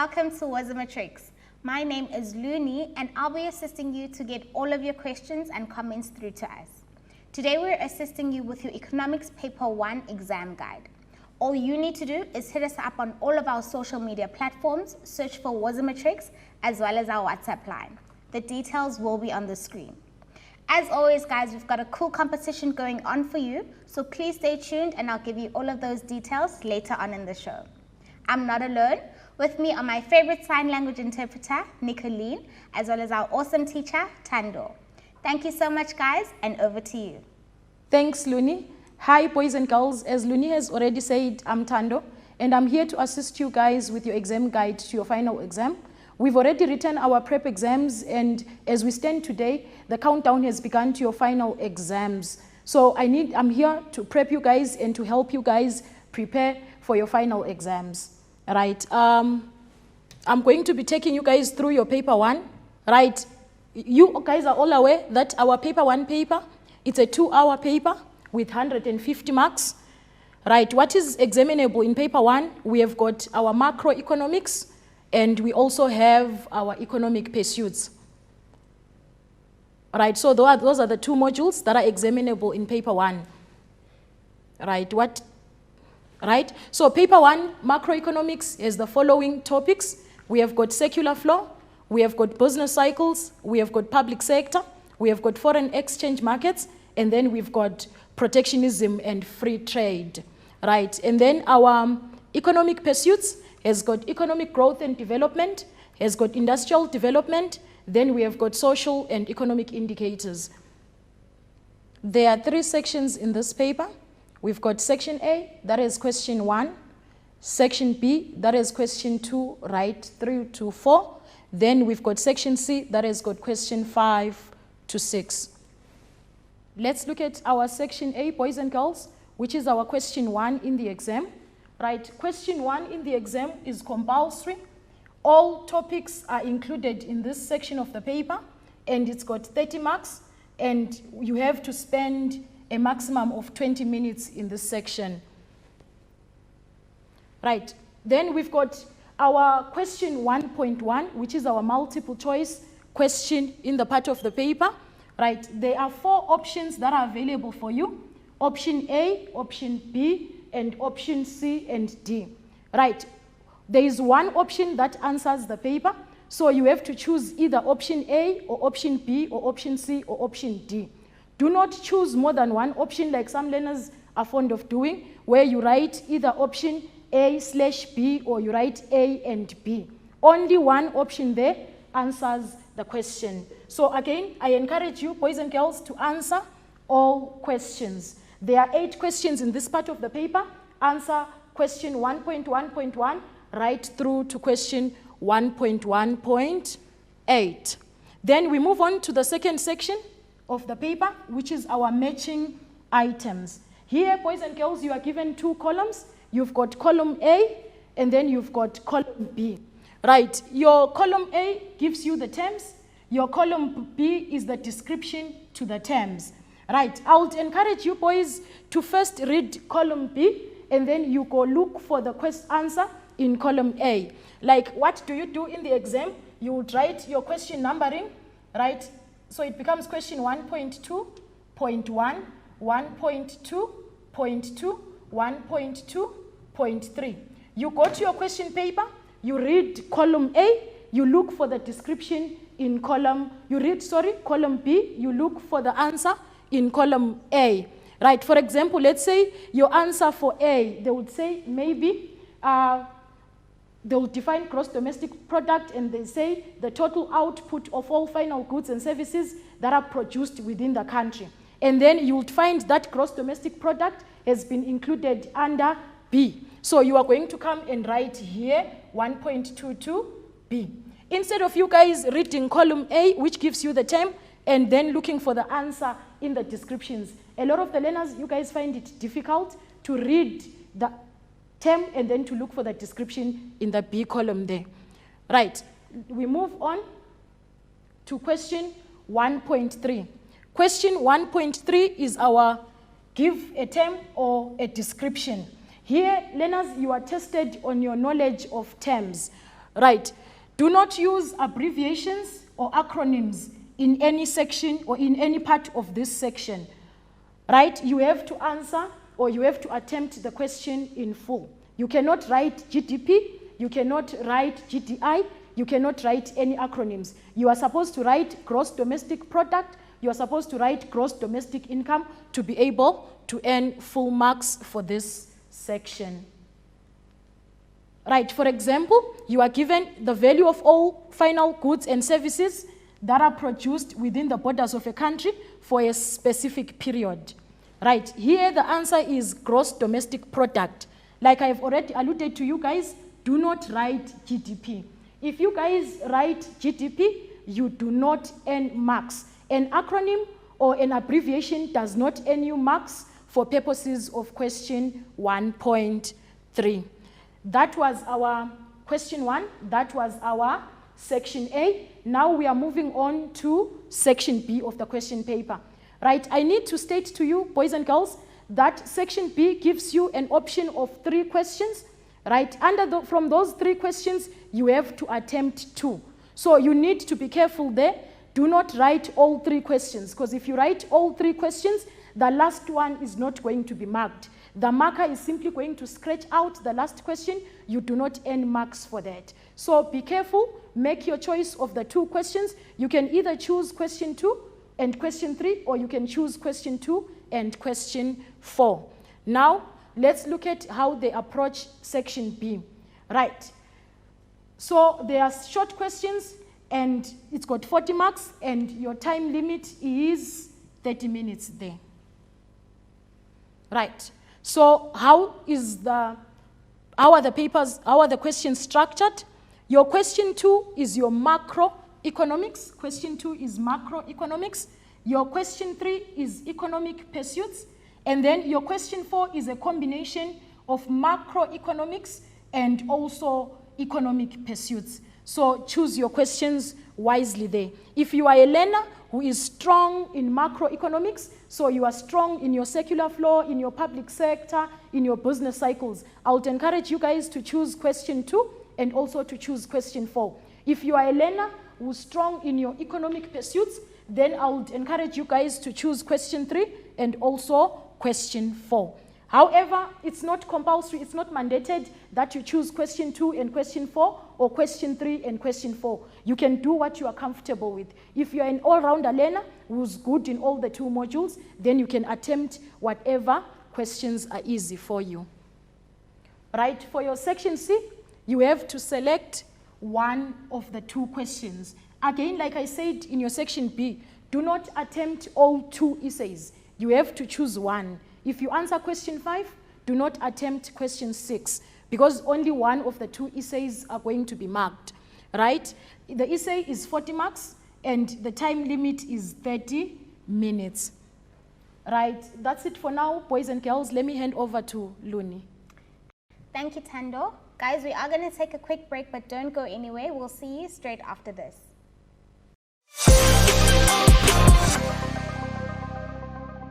welcome to Matrix. My name is Looney and I'll be assisting you to get all of your questions and comments through to us. Today we're assisting you with your Economics Paper 1 exam guide. All you need to do is hit us up on all of our social media platforms, search for Matrix, as well as our WhatsApp line. The details will be on the screen. As always, guys, we've got a cool competition going on for you, so please stay tuned and I'll give you all of those details later on in the show. I'm not alone. With me are my favorite sign language interpreter, Nicolene, as well as our awesome teacher, Tando. Thank you so much, guys, and over to you. Thanks, Looney. Hi, boys and girls. As Looney has already said, I'm Tando, and I'm here to assist you guys with your exam guide to your final exam. We've already written our prep exams, and as we stand today, the countdown has begun to your final exams. So I'm here to prep you guys and to help you guys prepare for your final exams. Right, I'm going to be taking you guys through your paper 1. Right, you guys are all aware that our paper 1 paper, it's a 2-hour paper with 150 marks. Right, what is examinable in paper 1? We have got our macroeconomics, and we also have our economic pursuits. Right, so those are the 2 modules that are examinable in paper 1. Right, so paper 1, macroeconomics, has the following topics. We have got secular flow, we have got business cycles, we have got public sector, we have got foreign exchange markets, and then we've got protectionism and free trade. Right, and then our economic pursuits has got economic growth and development, has got industrial development, then we have got social and economic indicators. There are 3 sections in this paper. We've got section A, that is question 1, section B, that is question 2, right through to 4. Then we've got section C, that has got question 5 to 6. Let's look at our section A, boys and girls, which is our question 1 in the exam. Right, question 1 in the exam is compulsory. All topics are included in this section of the paper, and it's got 30 marks, and you have to spend a maximum of 20 minutes in this section. Right, then we've got our question 1.1, which is our multiple choice question in the part of the paper. Right, there are 4 options that are available for you. Option A, option B, and option C and D. Right, there is 1 option that answers the paper, so you have to choose either option A or option B or option C or option D. Do not choose more than 1 option like some learners are fond of doing, where you write either option A/B or you write A and B. Only 1 option there answers the question. So again, I encourage you, boys and girls, to answer all questions. There are 8 questions in this part of the paper. Answer question 1.1.1 right through to question 1.1.8. Then we move on to the second section of the paper, which is our matching items. Here, boys and girls, you are given 2 columns. You've got column A, and then you've got column B. Right, your column A gives you the terms. Your column B is the description to the terms. Right, I would encourage you boys to first read column B, and then you go look for the answer in column A. Like, what do you do in the exam? You would write your question numbering, right? So it becomes question 1.2, point 1, 1.2, point 2, 1.2, point 3. You go to your question paper, you read column A, you look for the description in column B, you look for the answer in column A. Right, for example, let's say your answer for A, they would say maybe, they will define gross domestic product, and they say the total output of all final goods and services that are produced within the country. And then you would find that gross domestic product has been included under B. So you are going to come and write here 1.22B. Instead of you guys reading column A, which gives you the term, and then looking for the answer in the descriptions. A lot of the learners, you guys find it difficult to read the term and then to look for the description in the B column there. Right, we move on to question 1.3. Question 1.3 is our give a term or a description. Here, learners, you are tested on your knowledge of terms. Right. Do not use abbreviations or acronyms in any section or in any part of this section. Right? You have to answer or you have to attempt the question in full. You cannot write GDP, you cannot write GDI, you cannot write any acronyms. You are supposed to write gross domestic product, you are supposed to write gross domestic income to be able to earn full marks for this section. Right, for example, you are given the value of all final goods and services that are produced within the borders of a country for a specific period. Right, here the answer is gross domestic product. Like I've already alluded to you guys, do not write GDP. If you guys write GDP, you do not earn marks. An acronym or an abbreviation does not earn you marks for purposes of question 1.3. That was our question 1. That was our section A. Now we are moving on to section B of the question paper. Right, I need to state to you, boys and girls, that section B gives you an option of 3 questions. Right, from those 3 questions, you have to attempt 2. So you need to be careful there. Do not write all 3 questions, because if you write all 3 questions, the last one is not going to be marked. The marker is simply going to scratch out the last question. You do not earn marks for that. So be careful. Make your choice of the 2 questions. You can either choose question 2 and question 3, or you can choose question 2 and question 4. Now, let's look at how they approach section B. Right. So there are short questions, and it's got 40 marks, and your time limit is 30 minutes there. Right. So how are the questions structured? Your question 2 is your macroeconomics. Question 2 is macroeconomics. Your question 3 is economic pursuits. And then your question 4 is a combination of macroeconomics and also economic pursuits. So choose your questions wisely there. If you are a learner who is strong in macroeconomics, so you are strong in your secular flow, in your public sector, in your business cycles, I would encourage you guys to choose question 2 and also to choose question 4. If you are a learner who's strong in your economic pursuits, then I would encourage you guys to choose question 3 and also question 4. However, it's not compulsory, it's not mandated that you choose question 2 and question 4 or question 3 and question 4. You can do what you are comfortable with. If you are an all-rounder learner who's good in all the 2 modules, then you can attempt whatever questions are easy for you. Right, for your section C, you have to select one of the 2 questions. Again, like I said in your section B, do not attempt all 2 essays. You have to choose one. If you answer question 5, do not attempt question 6, because only one of the 2 essays are going to be marked, right? The essay is 40 marks, and the time limit is 30 minutes. Right, that's it for now, boys and girls. Let me hand over to Luni. Thank you, Tando. Guys, we are going to take a quick break, but don't go anywhere. We'll see you straight after this.